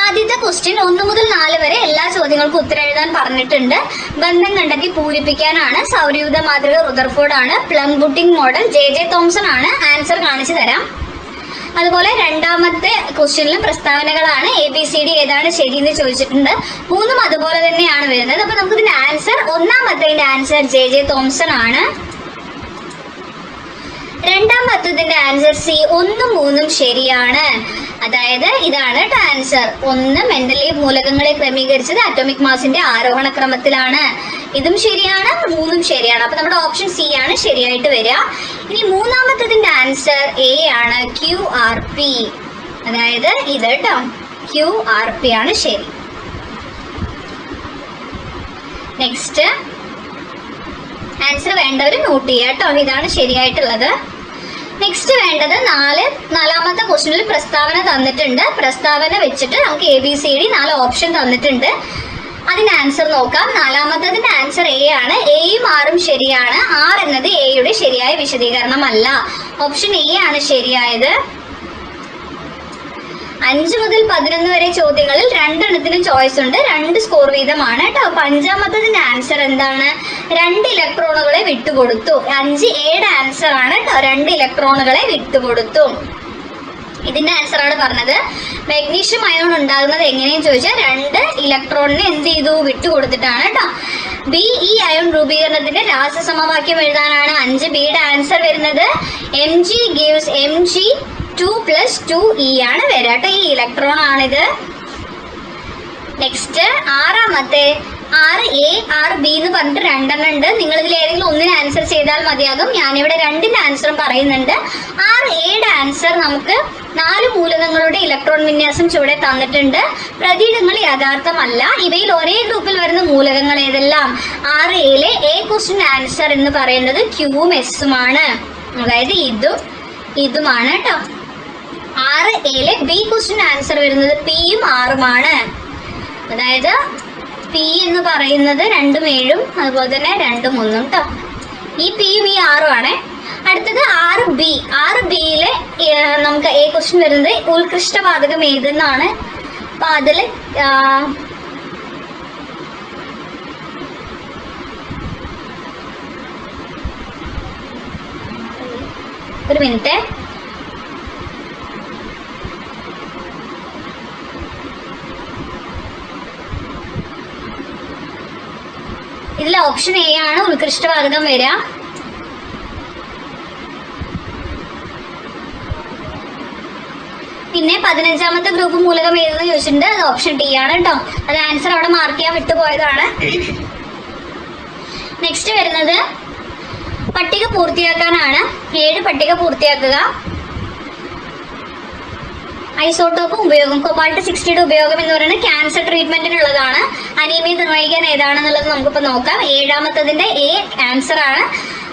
ആദ്യത്തെ ക്വസ്റ്റ്യൻ 1 മുതൽ 4 വരെ എല്ലാ ചോദ്യങ്ങൾക്കും ഉത്തരം എഴുതാൻ പറഞ്ഞിട്ടുണ്ട്. ബന്ധം കണ്ടെത്തി പൂരിപ്പിക്കാനാണ്. സൗരയൂഥ മാതൃക റുദർഫോർഡ് ആണ്. Plum pudding model JJ Thomson ആണ്. ആൻസർ കാണിച്ചു തരാം. അതുപോലെ രണ്ടാമത്തെ ക്വസ്റ്റ്യനിലും പ്രസ്താവനകളാണ്. ABCD ഏതാണ് ശരിയെന്ന് ചോദിച്ചിട്ടുണ്ട്. 3ഉം അതുപോലെ തന്നെയാണ് വരുന്നത്. അപ്പൊ നമുക്ക് ഇതിന്റെ ആൻസർ, ഒന്നാമത്തെ ആൻസർ JJ തോംസൺ ആണ്. രണ്ടാമത്തതിന്റെ ആൻസർ C, 1ഉം 3ഉം ശരിയാണ്. അതായത് ഇതാണ് ആൻസർ. 1 മെന്റലി മൂലകങ്ങളെ ക്രമീകരിച്ചത് അറ്റോമിക് മാസിന്റെ ആരോഹണ ക്രമത്തിലാണ്. ഇതും ശരിയാണ്, 3ഉം ശരിയാണ്. അപ്പൊ നമ്മുടെ ഓപ്ഷൻ C ആണ് ശരിയായിട്ട് വരിക. ഇനി മൂന്നാമത്തതിന്റെ ആൻസർ A ആണ്, QRP. അതായത് ഇത് കേട്ടോ, QRP ആണ് ശരി. നെക്സ്റ്റ് ആൻസർ വേണ്ടവർ നോട്ട് ചെയ്യുക കേട്ടോ, ഇതാണ് ശരിയായിട്ടുള്ളത്. നെക്സ്റ്റ് വേണ്ടത് നാലാമത്തെ ക്വസ്റ്റ്യനിൽ പ്രസ്താവന തന്നിട്ടുണ്ട്. പ്രസ്താവന വെച്ചിട്ട് നമുക്ക് ABCD 4 ഓപ്ഷൻ തന്നിട്ടുണ്ട്. അതിന്റെ ആൻസർ നോക്കാം. നാലാമത്തതിന്റെ ആൻസർ A ആണ്. Aയും Rഉം ശരിയാണ്. R എന്നത് Aയുടെ ശരിയായ വിശദീകരണമല്ല. ഓപ്ഷൻ A ആണ് ശരിയായത്. 5 മുതൽ 11 വരെ ചോദ്യങ്ങളിൽ 2 എണ്ണത്തിനും ചോയ്സ് ഉണ്ട്. 2 സ്കോർ വീതമാണ് കേട്ടോ. അപ്പൊ അഞ്ചാമത്തതിന്റെ ആൻസർ എന്താണ്? 2 ഇലക്ട്രോണുകളെ വിട്ടുകൊടുത്തു. 5Aയുടെ ആൻസർ ആണ് കേട്ടോ, 2 ഇലക്ട്രോണുകളെ വിട്ടുകൊടുത്തു. ഇതിന്റെ ആൻസർ ആണ് പറഞ്ഞത്. മാഗ്നീഷ്യം അയോൺ ഉണ്ടാകുന്നത് എങ്ങനെയെന്ന് ചോദിച്ചാൽ 2 ഇലക്ട്രോണിനെ എന്ത് ചെയ്തു? വിട്ടുകൊടുത്തിട്ടാണ് കേട്ടോ. B, ഈ അയോൺ രൂപീകരണത്തിന്റെ രാസസമവാക്യം എഴുതാനാണ്. 5Bയുടെ ആൻസർ വരുന്നത് Mg gives Mg 2 + 2E ആണ് വരിക കേട്ടോ. ഈ ഇലക്ട്രോൺ ആണിത്. നെക്സ്റ്റ് ആറാമത്തെ RA RB എന്ന് പറഞ്ഞിട്ട് 2 എണ്ണം ഉണ്ട്. നിങ്ങൾ ഇതിൽ ഏതെങ്കിലും ഒന്നിന് ആൻസർ ചെയ്താൽ മതിയാകും. ഞാനിവിടെ 2ന്റെ ആൻസറും പറയുന്നുണ്ട്. RAയുടെ ആൻസർ നമുക്ക് 4 മൂലകങ്ങളുടെ ഇലക്ട്രോൺ വിന്യാസം ചുവടെ തന്നിട്ടുണ്ട്. പ്രതീകങ്ങൾ യഥാർത്ഥമല്ല. ഇവയിൽ ഒരേ ഗ്രൂപ്പിൽ വരുന്ന മൂലകങ്ങൾ ഏതെല്ലാം? RAയിലെ A ക്വസ്റ്റ്യൻ ആൻസർ എന്ന് പറയുന്നത് Qഉം Sഉമാണ്. അതായത് ഇതുമാണ് കേട്ടോ. RAയിലെ B ക്വസ്റ്റ്യൻ ആൻസർ വരുന്നത് Pയും Rഉമാണ്. അതായത് P എന്ന് പറയുന്നത് 2ഉം 7ഉം അതുപോലെ തന്നെ 2ഉം 1ഉം കേട്ടോ. ഈ Pയും ഈ Rഉം ആണ്. അടുത്തത് RB. RBയിലെ നമുക്ക് A ക്വസ്റ്റ്യൻ വരുന്നത് ഉത്കൃഷ്ടവാതകം ഏതെന്നാണ്. അപ്പൊ അതില് ഒരു മിനിറ്റ്, ഇതിലെ ഓപ്ഷൻ A ആണ് ഉത്കൃഷ്ടവാതകം വരിക. പിന്നെ 15ാമത്തെ ഗ്രൂപ്പ് മൂലകം ഏതെന്ന് ചോദിച്ചിട്ടുണ്ട്. അത് ഓപ്ഷൻ D ആണ് കേട്ടോ. അത് ആൻസർ അവിടെ മാർക്ക് ചെയ്യാൻ വിട്ടുപോയതാണ്. നെക്സ്റ്റ് വരുന്നത് പട്ടിക പൂർത്തിയാക്കാനാണ്. 7 പട്ടിക പൂർത്തിയാക്കുക. ഐസോട്ടോപ്പ് ഉപയോഗം, കോബാൾട്ട് 60യുടെ ഉപയോഗം എന്ന് പറയുന്നത് ക്യാൻസർ ട്രീറ്റ്മെന്റിനുള്ളതാണ്. അനീമിയ നിർണ്ണയിക്കാൻ ഏതാണെന്നുള്ളത് നമുക്കിപ്പോൾ നോക്കാം. 7ാമത്തതിന്റെ A ആൻസർ ആണ്.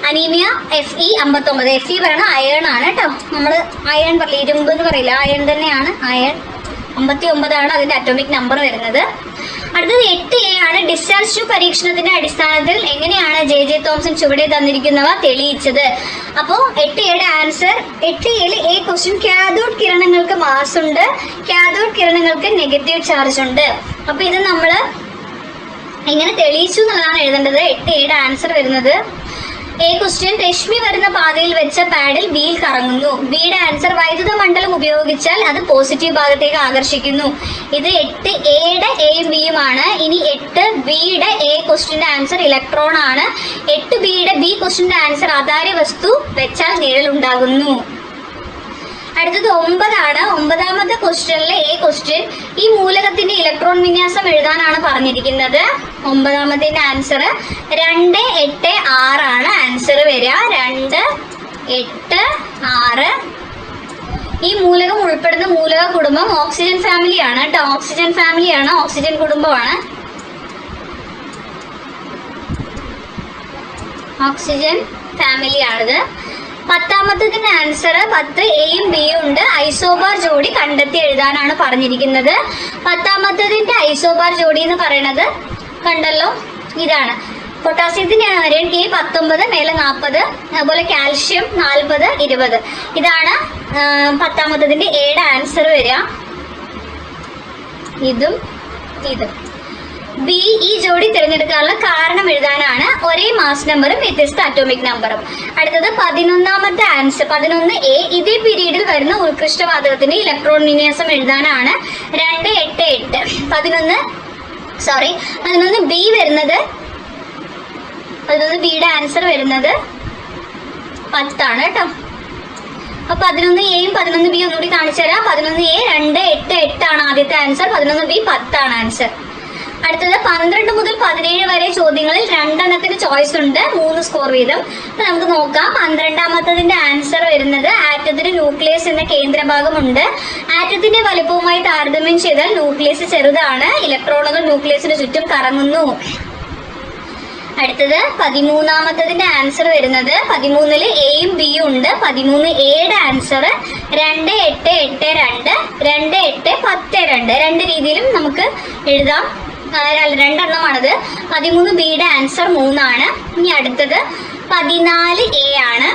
Anaemia Fe 59. Fe പറയുന്നത് അയൺ ആണ് കേട്ടോ. നമ്മൾ അയൺ പറയില്ല, ഇരുമ്പ് എന്ന് പറയില്ല, അയൺ തന്നെയാണ്. അയൺ 59 ആണ് അതിന്റെ അറ്റോമിക് നമ്പർ വരുന്നത്. അടുത്തത് 8A ആണ്. ഡിസ്ചാർജ് ട്യൂബ് പരീക്ഷണത്തിന്റെ അടിസ്ഥാനത്തിൽ എങ്ങനെയാണ് JJ തോംസൺ ചുവടെ തന്നിരിക്കുന്നവ തെളിയിച്ചത്? അപ്പോ 8Aയുടെ ആൻസർ, 8Aയിൽ A ക്വസ്റ്റ്യൻ കാഥോഡ് കിരണങ്ങൾക്ക് മാസ് ഉണ്ട്, കാഥോഡ് കിരണങ്ങൾക്ക് നെഗറ്റീവ് ചാർജ് ഉണ്ട്. അപ്പൊ ഇത് നമ്മൾ എങ്ങനെ തെളിയിച്ചു എന്നുള്ളതാണ് എഴുതേണ്ടത്. 8Aയുടെ ആൻസർ വരുന്നത് A ക്വസ്റ്റ്യൻ രശ്മി വരുന്ന പാതയിൽ വെച്ച പാഡിൽ വീൽ കറങ്ങുന്നു. Bയുടെ ആൻസർ വൈദ്യുത മണ്ഡലം ഉപയോഗിച്ചാൽ അത് പോസിറ്റീവ് ഭാഗത്തേക്ക് ആകർഷിക്കുന്നു. ഇത് 8Aയുടെ Aയും Bയും ആണ്. ഇനി 8Bയുടെ A ക്വസ്റ്റ്യന്റെ ആൻസർ ഇലക്ട്രോൺ ആണ്. 8Bയുടെ B ക്വസ്റ്റ്യന്റെ ആൻസർ അതാര്യ വസ്തു വെച്ചാൽ നിഴലുണ്ടാകുന്നു. അടുത്തത് 9 ആണ്. 9ാമത്തെ ക്വസ്റ്റ്യനിലെ A ക്വസ്റ്റ്യൻ ഈ മൂലകത്തിന്റെ ഇലക്ട്രോൺ വിന്യാസം എഴുതാനാണ് പറഞ്ഞിരിക്കുന്നത്. 9ാമത്തിന്റെ ആൻസർ 2, 8, 6 ആണ് ആൻസർ വരിക. 2, 8, 6. ഈ മൂലകം ഉൾപ്പെടുന്ന മൂലക കുടുംബം ഓക്സിജൻ ഫാമിലിയാണ് കേട്ടോ. ഓക്സിജൻ ഫാമിലിയാണ്, ഓക്സിജൻ കുടുംബമാണ്. ഓക്സിജൻ ഫാമിലിയാണിത്. 10ാമത്തതിന്റെ ആൻസർ 10Aയും Bയും ഉണ്ട്. ഐസോബാർ ജോഡി കണ്ടെത്തി എഴുതാനാണ് പറഞ്ഞിരിക്കുന്നത്. 10ാമത്തതിന്റെ ഐസോബാർ ജോഡി എന്ന് പറയുന്നത് കണ്ടല്ലോ, ഇതാണ്. പൊട്ടാസ്യത്തിന്റെ വേരിയന്റ് K19, മേലെ 40, അതുപോലെ കാൽഷ്യം 40, 20. ഇതാണ് 10ാമത്തതിന്റെ Aയുടെ ആൻസർ വരിക. ഇതും ഇതും. ബി ഈ ജോഡി തിരഞ്ഞെടുക്കാനുള്ള കാരണം എഴുതാനാണ്. ഒരേ മാസ് നമ്പറും വ്യത്യസ്ത അറ്റോമിക് നമ്പറും. അടുത്തത് 11ാമത്തെ ആൻസർ 11A ഇതേ പീരീഡിൽ വരുന്ന ഉത്കൃഷ്ടവാതകത്തിന്റെ ഇലക്ട്രോൺ വിന്യാസം എഴുതാനാണ്. 2, 8, 8. 11B വരുന്നത് 11Bയുടെ ആൻസർ വരുന്നത് 10 ആണ് കേട്ടോ. അപ്പൊ 11Aയും 11B ഒന്നുകൂടി കാണിച്ചു തരാം. 11A 2, 8, 8 ആണ് ആദ്യത്തെ ആൻസർ. 11B 10 ആണ് ആൻസർ. അടുത്തത് 12 മുതൽ 17 വരെ ചോദ്യങ്ങളിൽ 2 എണ്ണത്തിന് ചോയ്സ് ഉണ്ട്, 3 സ്കോർ വീതം. അപ്പൊ നമുക്ക് നോക്കാം. 12ാമത്തതിന്റെ ആൻസർ വരുന്നത് ആറ്റത്തിന് ന്യൂക്ലിയസ് എന്ന കേന്ദ്രഭാഗമുണ്ട്. ആറ്റത്തിന്റെ വലുപ്പവുമായി താരതമ്യം ചെയ്താൽ ന്യൂക്ലിയസ് ചെറുതാണ്. ഇലക്ട്രോണുകൾ ന്യൂക്ലിയസിന് ചുറ്റും കറങ്ങുന്നു. അടുത്തത് 13ാമത്തതിന്റെ ആൻസർ വരുന്നത് 13ല് എയും ബിയും ഉണ്ട്. 13Aയുടെ ആൻസർ 2, 8, 8, 2, 2, 8, 10, 2. രണ്ട് രീതിയിലും നമുക്ക് എഴുതാം. 2 എണ്ണമാണത്. 13Bയുടെ ആൻസർ 3 ആണ്. ഇനി അടുത്തത് 14A ആണ്.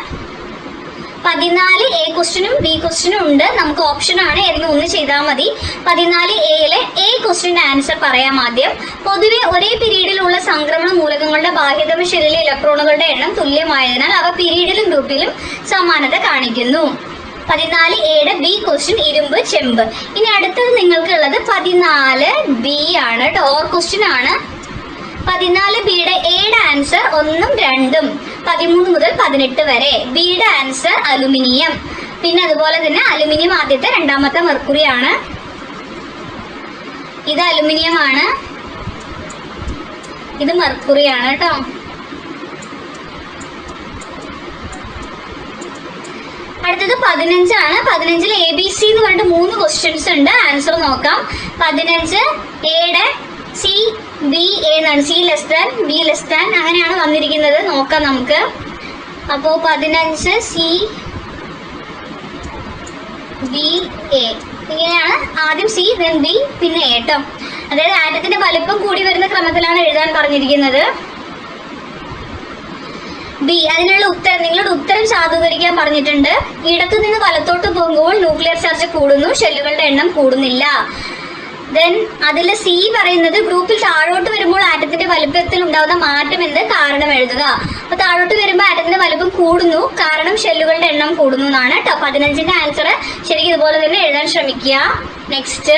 14A ക്വസ്റ്റ്യനും ബി ക്വസ്റ്റ്യനും ഉണ്ട്. നമുക്ക് ഓപ്ഷൻ ആണ്, ഏതെങ്കിലും ഒന്ന് ചെയ്താൽ മതി. 14Aയിലെ A ക്വസ്റ്റ്യന്റെ ആൻസർ പറയാം ആദ്യം. പൊതുവെ ഒരേ പീരീഡിലുള്ള സംക്രമണ മൂലകങ്ങളുടെ ബാഹ്യതമ ഷെല്ലിലെ ഇലക്ട്രോണുകളുടെ എണ്ണം തുല്യമായതിനാൽ അവ പീരീഡിലും ഗ്രൂപ്പിലും സമാനത കാണിക്കുന്നു. 14Aയുടെ ബി ക്വസ്റ്റ്യൻ ഇരുമ്പ്, ചെമ്പ്. ഇനി അടുത്തത് നിങ്ങൾക്കുള്ളത് 14B ആണ്. ഓർ ക്വസ്റ്റ്യൻ ആണ്. 14Bയുടെ എയുടെ ആൻസർ 1ഉം 2ഉം 13 മുതൽ 18 വരെ. ബിയുടെ ആൻസർ അലുമിനിയം. പിന്നെ അതുപോലെ തന്നെ അലുമിനിയം ആദ്യത്തെ, 2ാമത്തെ മെർക്കുറി ആണ്. ഇത് അലുമിനിയം ആണ്, ഇത് മെർക്കുറി ആണ് കേട്ടോ. അടുത്തത് 15 ആണ്. 15ൽ ABC എന്ന് പറഞ്ഞിട്ട് 3 ക്വസ്റ്റ്യൻസ് ഉണ്ട്. ആൻസർ നോക്കാം. 15Aയുടെ സി ബി എ എന്നാണ്. C B അങ്ങനെയാണ് വന്നിരിക്കുന്നത്. നോക്കാം നമുക്ക്. അപ്പോ 15C B A ഇങ്ങനെയാണ്. ആദ്യം C then B പിന്നെ A കേട്ടോ. അതായത് ആറ്റത്തിന്റെ വലിപ്പം കൂടി വരുന്ന ക്രമത്തിലാണ് എഴുതാൻ പറഞ്ഞിരിക്കുന്നത്. ബി അതിനുള്ള ഉത്തരം, നിങ്ങളുടെ ഉത്തരം സാധൂകരിക്കാൻ പറഞ്ഞിട്ടുണ്ട്. ഇടത്തു നിന്ന് വലത്തോട്ട് പോകുമ്പോൾ ന്യൂക്ലിയർ ചാർജ് കൂടുന്നു, ഷെല്ലുകളുടെ എണ്ണം കൂടുന്നില്ല. ദെൻ അതിൽ സി പറയുന്നത് ഗ്രൂപ്പിൽ താഴോട്ട് വരുമ്പോൾ ആറ്റത്തിന്റെ വലുപ്പത്തിൽ ഉണ്ടാകുന്ന മാറ്റം എന്ത്, കാരണം എഴുതുക. അപ്പൊ താഴോട്ട് വരുമ്പോൾ ആറ്റത്തിന്റെ വലുപ്പം കൂടുന്നു, കാരണം ഷെല്ലുകളുടെ എണ്ണം കൂടുന്നു എന്നാണ് കേട്ടോ. 15ന്റെ ആൻസർ ശരിക്കും ഇതുപോലെ തന്നെ എഴുതാൻ ശ്രമിക്കുക. നെക്സ്റ്റ്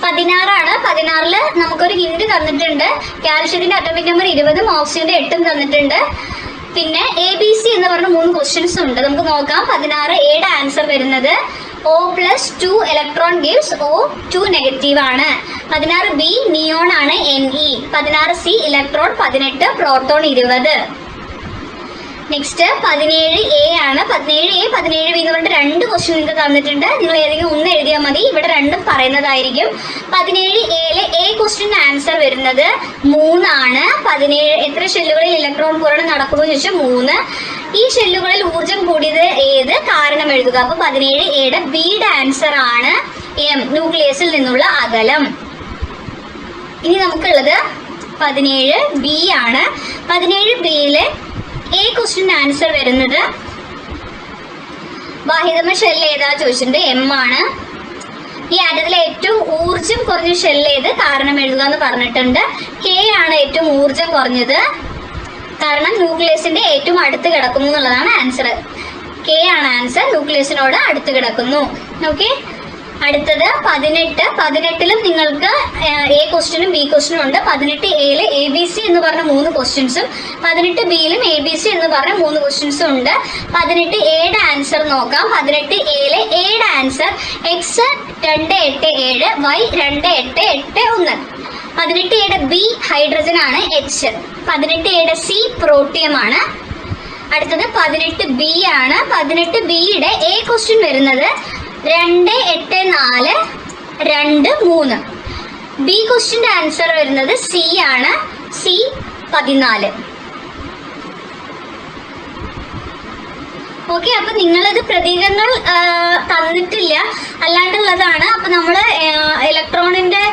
16 ആണ്. 16ല് നമുക്കൊരു ഹിന്റ് തന്നിട്ടുണ്ട്. കാൽഷ്യത്തിന്റെ അറ്റോമിക് നമ്പർ 20ഉം ഓക്സിജന്റെ 8ഉം തന്നിട്ടുണ്ട്. പിന്നെ ABC എന്ന് പറഞ്ഞ 3 ക്വസ്റ്റ്യൻസ് ഉണ്ട്. നമുക്ക് നോക്കാം. 16Aയുടെ ആൻസർ വരുന്നത് O+2 electron gives O2 negative ആണ്. 16B നിയോൺ ആണ് Ne. 16C electron 18 proton 20. Next 17A ആണ്. 17A 17B എന്ന് പറഞ്ഞിട്ട് 2 ക്വസ്റ്റ്യൻ നിങ്ങൾക്ക് തന്നിട്ടുണ്ട്. നിങ്ങൾ ഏതെങ്കിലും ഒന്ന് എഴുതിയാൽ മതി. ഇവിടെ 2ഉം പറയുന്നതായിരിക്കും. 17Aയിലെ A ക്വസ്റ്റ്യൻ ആൻസർ വരുന്നത് 3 ആണ്. 17 എത്ര ഷെല്ലുകളിൽ ഇലക്ട്രോൺ പൂരണം നടക്കുന്നു ചോദിച്ചാൽ 3. ഈ ഷെല്ലുകളിൽ ഊർജം കൂടിയത് ഏത്, കാരണം എഴുതുക. അപ്പൊ 17Aയുടെ Bയുടെ ആൻസർ ആണ് M, ന്യൂക്ലിയസിൽ നിന്നുള്ള അകലം. ഇനി നമുക്കുള്ളത് 17B ആണ്. 17Bയിലെ A ക്വസ്റ്റ്യൻ ആൻസർ വരുന്നത് ബാഹ്യതമ ഷെൽ ഏതാ ചോദിച്ചിട്ടുണ്ട്, M ആണ്. ഈ ആറ്റത്തിലെ ഏറ്റവും ഊർജം കുറഞ്ഞ ഷെൽ ഏത്, കാരണം എഴുതുക എന്ന് പറഞ്ഞിട്ടുണ്ട്. K ആണ് ഏറ്റവും ഊർജം കുറഞ്ഞത്, കാരണം ന്യൂക്ലിയസിന്റെ ഏറ്റവും അടുത്ത് കിടക്കുന്നു എന്നുള്ളതാണ് ആൻസർ. K ആണ് ആൻസർ, ന്യൂക്ലിയസിനോട് അടുത്ത് കിടക്കുന്നു. ഓക്കെ. അടുത്തത് 18. 18ലും നിങ്ങൾക്ക് A ക്വസ്റ്റ്യനും B ക്വസ്റ്റ്യനും ഉണ്ട്. 18Aയില് ABC എന്ന് പറഞ്ഞ 3 ക്വസ്റ്റ്യൻസും 18Bയിലും ABC എന്ന് പറഞ്ഞ 3 ക്വസ്റ്റ്യൻസും ഉണ്ട്. 18Aയുടെ ആൻസർ നോക്കാം. 18Aയിലെ Aയുടെ ആൻസർ X 287, Y 2881. 18Aയുടെ B ഹൈഡ്രജൻ ആണ്, H. 18Aയുടെ C പ്രോട്ടിയം ആണ്. അടുത്തത് 18B ആണ്. 18Bയുടെ A ക്വസ്റ്റ്യൻ വരുന്നത് 284, 2, 3. ബി ക്വസ്റ്റ്യന്റെ ആൻസർ വരുന്നത് C ആണ്, C 14. ഓക്കെ. അപ്പൊ നിങ്ങളിത് പ്രതീകങ്ങൾ തന്നിട്ടില്ല, അല്ലാണ്ടുള്ളതാണ്. അപ്പൊ നമ്മള് ഇലക്ട്രോണിന്റെ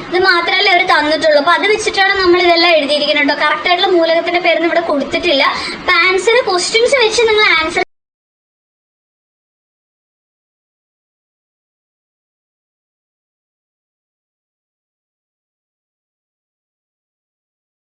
ഇത് മാത്രമല്ലേ അവർ തന്നിട്ടുള്ളൂ. അപ്പൊ അത് വെച്ചിട്ടാണ് നമ്മൾ ഇതെല്ലാം എഴുതിയിരിക്കുന്നത് കേട്ടോ. കറക്റ്റ് ആയിട്ടുള്ള മൂലകത്തിന്റെ പേരൊന്നും ഇവിടെ കൊടുത്തിട്ടില്ല. അപ്പൊ ആൻസർ ക്വസ്റ്റ്യൻസ് വെച്ച് നിങ്ങൾ ആൻസർ